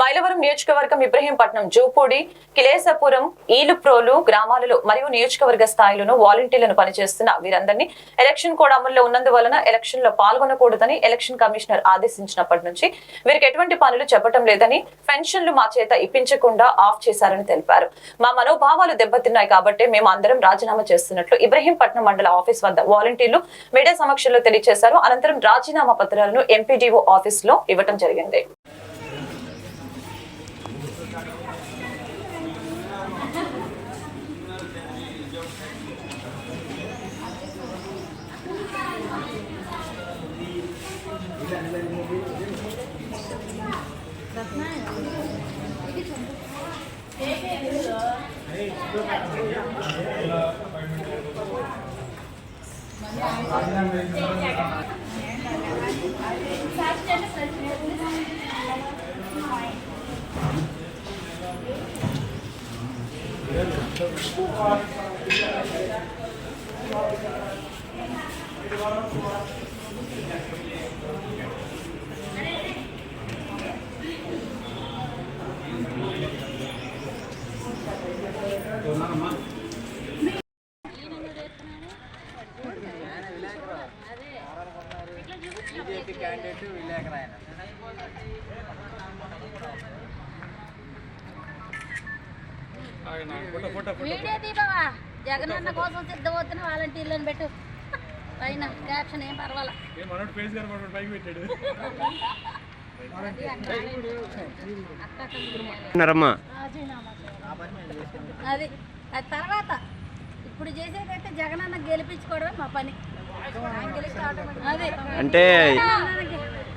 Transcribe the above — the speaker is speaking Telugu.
మైలవరం నియోజకవర్గం ఇబ్రహీంపట్నం జూపూడి కిలేసపురం ఈలుప్రోలు గ్రామాలలో మరియు నియోజకవర్గ స్థాయిలోనూ వాలంటీర్లను పనిచేస్తున్న వీరందరినీ ఎలక్షన్ కోడ్ అమల్లో ఉన్నందువలన ఎలక్షన్ లో పాల్గొనకూడదని ఎలక్షన్ కమిషనర్ ఆదేశించినప్పటి నుంచి వీరికి ఎటువంటి పనులు చెప్పడం లేదని పెన్షన్లు మా చేత ఇప్పించకుండా ఆఫ్ చేశారని తెలిపారు. మా మనోభావాలు దెబ్బతిన్నాయి కాబట్టి మేము అందరం రాజీనామా చేస్తున్నట్లు ఇబ్రహీంపట్నం మండల ఆఫీస్ వద్ద వాలంటీర్లు మీడియా సమక్షంలో తెలియజేశారు. అనంతరం రాజీనామా పత్రాలను ఎంపీడీఓ ఆఫీస్ లో ఇవ్వడం జరిగింది. వీడియో దీపవా జగనన్న కోసం సిద్ధమవుతున్న వాలంటీర్లను పెట్టు పైన క్యాప్షన్ ఏం పర్వాలా అది తర్వాత ఇప్పుడు చేసేదైతే జగనన్న గెలిపించుకోవడమే మా పని. అంటే